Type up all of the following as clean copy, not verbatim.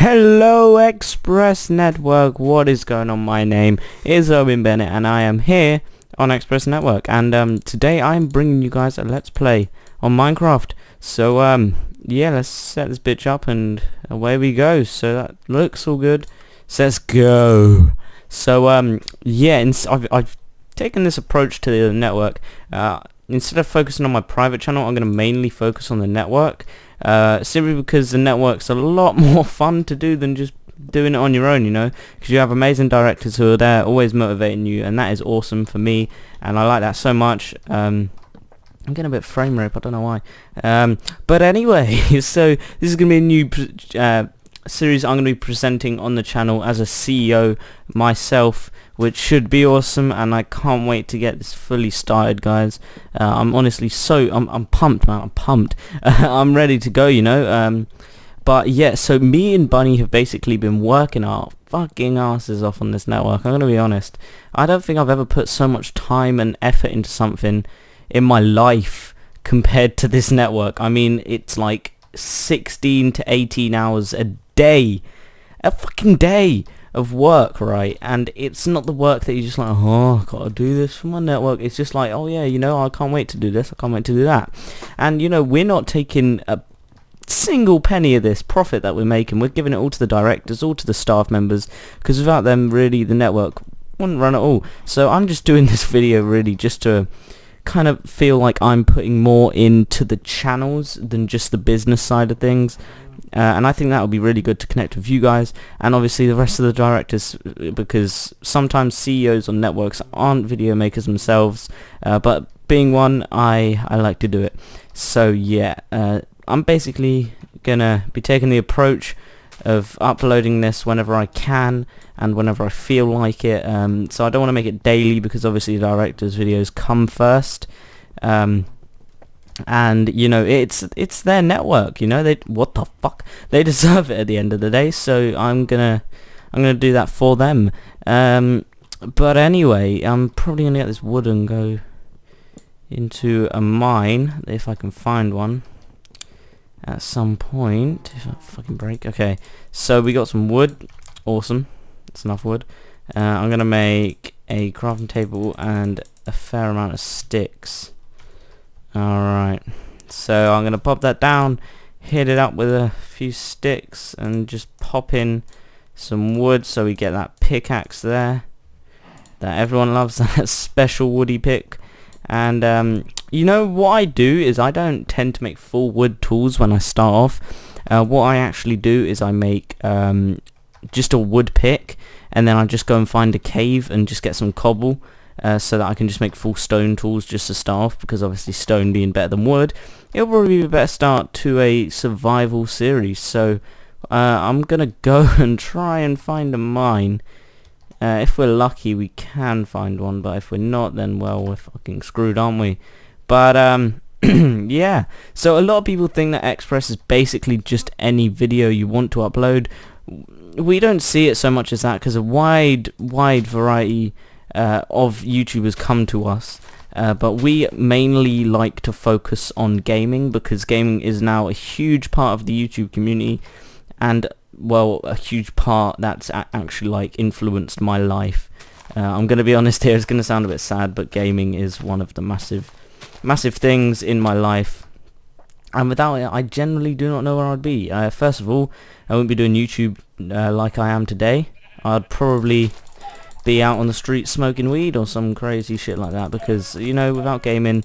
Hello Express Network, what is going on? My name is Owen Bennett and I am here on Express Network, and today I'm bringing you guys a Let's Play on Minecraft. So yeah, let's set this bitch up and away we go. So that looks all good, so let's go. So yeah, I've taken this approach to the network. Instead of focusing on my private channel, I'm going to mainly focus on the network. Simply because the network's a lot more fun to do than just doing it on your own, you know, because you have amazing directors who are there always motivating you, and that is awesome for me, and I like that so much. I'm getting a bit frame rape, I don't know why, but anyway, so this is going to be a new series I'm going to be presenting on the channel as a CEO myself, which should be awesome, and I can't wait to get this fully started, guys. I'm honestly I'm pumped, man. I'm pumped. I'm ready to go, you know. But yeah, so me and Bunny have basically been working our fucking asses off on this network. I'm gonna be honest. I don't think I've ever put so much time and effort into something in my life compared to this network. I mean, it's like 16 to 18 hours a day, a fucking day of work, right? And it's not the work that you're just like, oh, I gotta do this for my network. It's just like, oh yeah, you know, I can't wait to do this, I can't wait to do that. And you know, we're not taking a single penny of this profit that we're making. We're giving it all to the directors, all to the staff members, because without them, really, the network wouldn't run at all. So I'm just doing this video really just to kind of feel like I'm putting more into the channels than just the business side of things. And I think that would be really good to connect with you guys and obviously the rest of the directors, because sometimes CEOs on networks aren't video makers themselves, but being one, I like to do it. So yeah, I'm basically gonna be taking the approach of uploading this whenever I can and whenever I feel like it. So I don't want to make it daily because obviously the directors' videos come first. And you know, it's their network, you know, what the fuck, they deserve it at the end of the day, so I'm gonna do that for them. But anyway, I'm probably gonna get this wood and go into a mine if I can find one at some point, if I fucking break. Okay, so we got some wood, awesome, that's enough wood. I'm gonna make a crafting table and a fair amount of sticks. Alright, so I'm going to pop that down, hit it up with a few sticks and just pop in some wood so we get that pickaxe there that everyone loves, that special woody pick. And you know what I do is I don't tend to make full wood tools when I start off. What I actually do is I make just a wood pick, and then I just go and find a cave and just get some cobble. So that I can just make full stone tools just to start off, because obviously stone being better than wood, it'll probably be a better start to a survival series. So I'm gonna go and try and find a mine. If we're lucky we can find one, but if we're not, then well, we're fucking screwed, aren't we? But yeah, so a lot of people think that Express is basically just any video you want to upload. We don't see it so much as that, because a wide variety of YouTubers come to us, but we mainly like to focus on gaming, because gaming is now a huge part of the YouTube community, and well, a huge part that's actually like influenced my life. I'm gonna be honest here, it's gonna sound a bit sad, but gaming is one of the massive things in my life, and without it I generally do not know where I'd be. First of all, I wouldn't be doing YouTube like I am today. I'd probably be out on the street smoking weed or some crazy shit like that, because you know, without gaming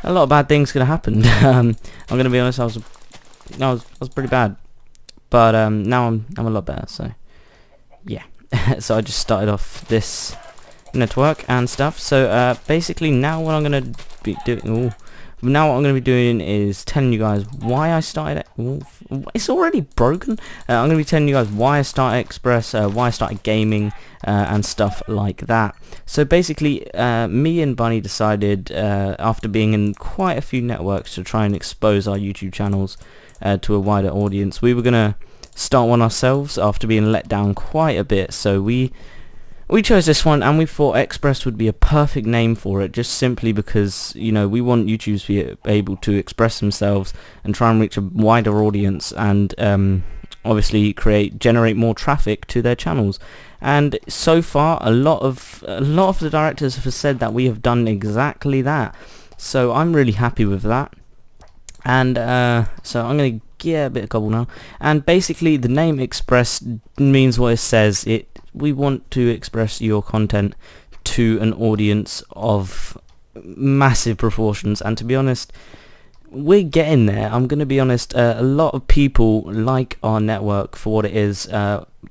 a lot of bad things could have happened. I'm gonna be honest, I was pretty bad, but now I'm a lot better, so yeah. So I just started off this network and stuff, so basically now what I'm gonna be doing is telling you guys why I started it. Ooh, it's already broken. I'm going to be telling you guys why I started Express, why I started gaming, and stuff like that. So basically, me and Bunny decided, after being in quite a few networks to try and expose our YouTube channels to a wider audience, we were going to start one ourselves after being let down quite a bit. So we chose this one, and we thought Express would be a perfect name for it, just simply because, you know, we want YouTubers to be able to express themselves and try and reach a wider audience, and obviously generate more traffic to their channels. And so far, a lot of the directors have said that we have done exactly that. So I'm really happy with that. And so I'm going to get a bit of gobble now. And basically, the name Express means what it says. We want to express your content to an audience of massive proportions. And to be honest, we're getting there. I'm going to be honest, a lot of people like our network for what it is.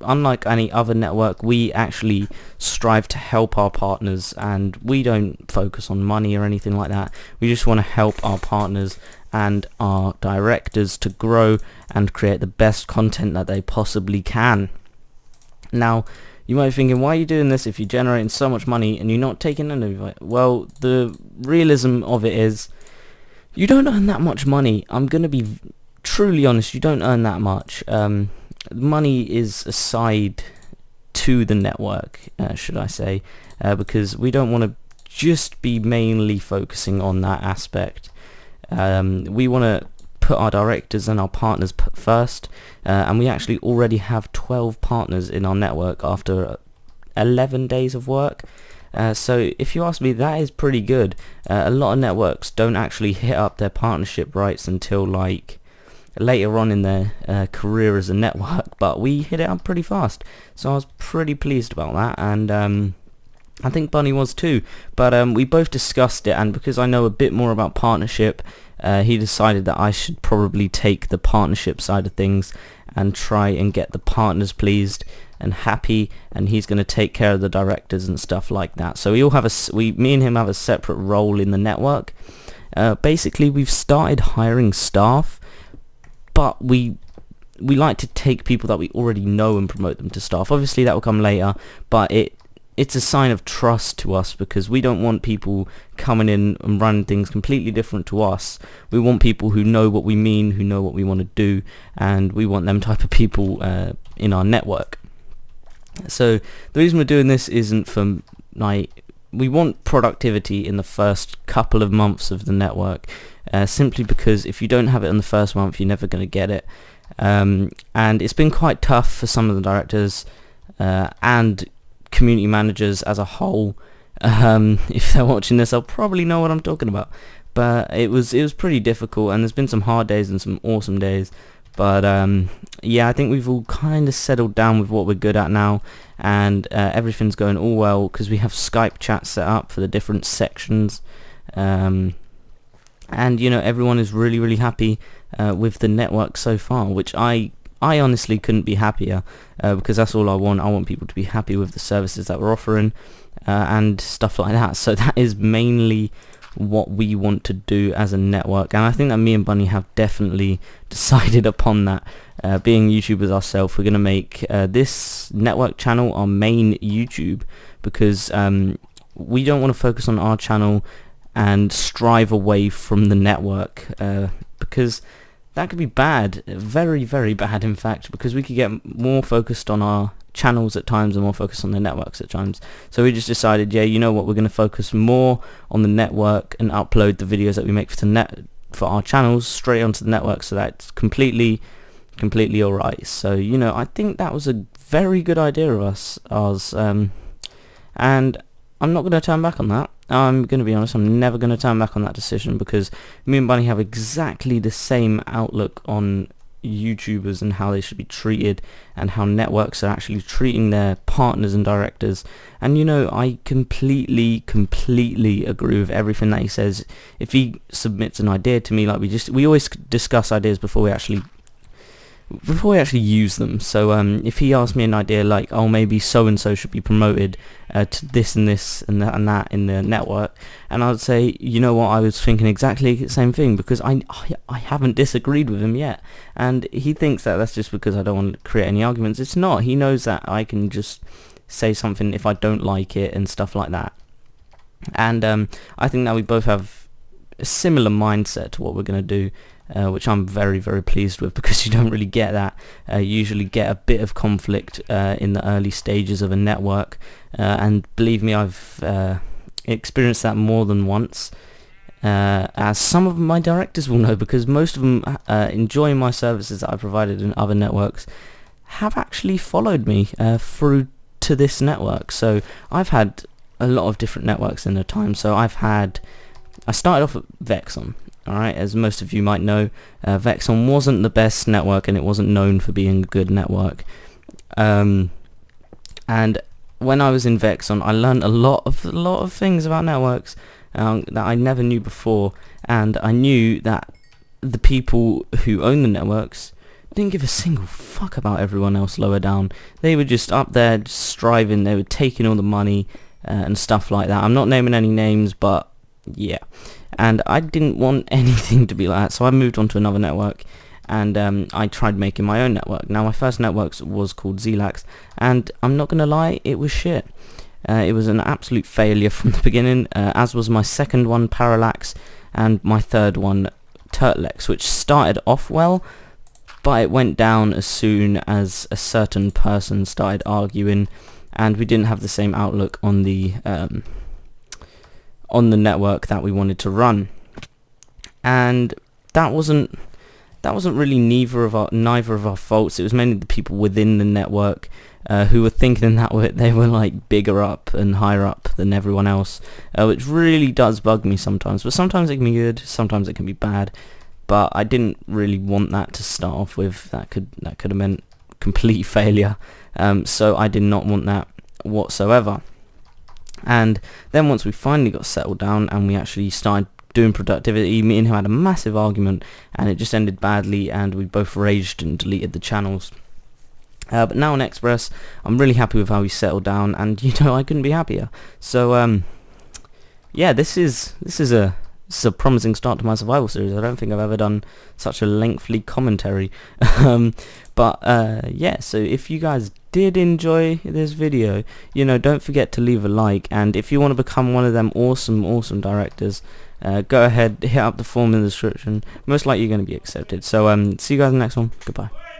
Unlike any other network, we actually strive to help our partners, and we don't focus on money or anything like that. We just want to help our partners and our directors to grow and create the best content that they possibly can. Now, you might be thinking, why are you doing this if you're generating so much money and you're not taking any of it? Well, the realism of it is, you don't earn that much money. I'm going to be truly honest, you don't earn that much. Money is a side to the network, should I say, because we don't want to just be mainly focusing on that aspect. We want to put our directors and our partners first, and we actually already have 12 partners in our network after 11 days of work. So if you ask me, that is pretty good. A lot of networks don't actually hit up their partnership rights until like later on in their career as a network, but we hit it up pretty fast. So I was pretty pleased about that, and I think Bunny was too. But we both discussed it, and because I know a bit more about partnership, he decided that I should probably take the partnership side of things and try and get the partners pleased and happy, and he's going to take care of the directors and stuff like that. So me and him have a separate role in the network. Basically, we've started hiring staff, but we like to take people that we already know and promote them to staff. Obviously, that will come later, but it's a sign of trust to us, because we don't want people coming in and running things completely different to us. We want people who know what we mean, who know what we want to do, and we want them type of people in our network. So the reason we're doing this isn't for we want productivity in the first couple of months of the network, simply because if you don't have it in the first month, you're never going to get it. And it's been quite tough for some of the directors and community managers as a whole. If they're watching this, they'll probably know what I'm talking about. But it was pretty difficult, and there's been some hard days and some awesome days. But yeah, I think we've all kind of settled down with what we're good at now, and everything's going all well because we have Skype chat set up for the different sections, and everyone is really, really happy with the network so far, which I honestly couldn't be happier, because that's all I want. I want people to be happy with the services that we're offering and stuff like that. So that is mainly what we want to do as a network, and I think that me and Bunny have definitely decided upon that. Being YouTubers ourselves, we're going to make this network channel our main YouTube, because we don't want to focus on our channel and strive away from the network, because that could be bad, very, very bad in fact, because we could get more focused on our channels at times and more focused on the networks at times. So we just decided, yeah, you know what, we're going to focus more on the network and upload the videos that we make for our channels straight onto the network, so that's completely alright. So I think that was a very good idea of ours, and I'm not going to turn back on that. I'm going to be honest, I'm never going to turn back on that decision, because me and Bunny have exactly the same outlook on YouTubers and how they should be treated, and how networks are actually treating their partners and directors. And I completely agree with everything that he says. If he submits an idea to me, like we always discuss ideas before we actually use them. So if he asks me an idea like, oh, maybe so and so should be promoted to this and this and that in the network, and I would say, you know what, I was thinking exactly the same thing, because I haven't disagreed with him yet, and he thinks that that's just because I don't want to create any arguments. It's not. He knows that I can just say something if I don't like it and stuff like that. And I think that we both have a similar mindset to what we're going to do, which I'm very, very pleased with, because you don't really get that. You usually get a bit of conflict in the early stages of a network, and believe me, I've experienced that more than once. as some of my directors will know, because most of them enjoy my services that I provided in other networks, have actually followed me through to this network. So I've had a lot of different networks in the time. So I started off at Vexon. Alright, as most of you might know, Vexon wasn't the best network, and it wasn't known for being a good network. And when I was in Vexon, I learned a lot of things about networks that I never knew before, and I knew that the people who own the networks didn't give a single fuck about everyone else lower down. They were just up there just striving. They were taking all the money and stuff like that. I'm not naming any names, but yeah. And I didn't want anything to be like that, so I moved on to another network, and I tried making my own network. Now, my first network was called Zelax, and I'm not gonna lie, it was shit. It was an absolute failure from the beginning, as was my second one, Parallax, and my third one, Turtlex, which started off well, but it went down as soon as a certain person started arguing, and we didn't have the same outlook on the network that we wanted to run. And that wasn't really neither of our faults. It was mainly the people within the network who were thinking that they were like bigger up and higher up than everyone else, which really does bug me sometimes. But sometimes it can be good, sometimes it can be bad. But I didn't really want that to start off with. That could have meant complete failure. So I did not want that whatsoever. And then once we finally got settled down and we actually started doing productivity, me and him had a massive argument, and it just ended badly, and we both raged and deleted the channels. But now on Express, I'm really happy with how we settled down, and I couldn't be happier. So yeah, this is a promising start to my survival series. I don't think I've ever done such a lengthy commentary. But yeah, so if you guys did enjoy this video, don't forget to leave a like, and if you want to become one of them awesome directors, go ahead, hit up the form in the description. Most likely you're going to be accepted. So see you guys in the next one. Goodbye.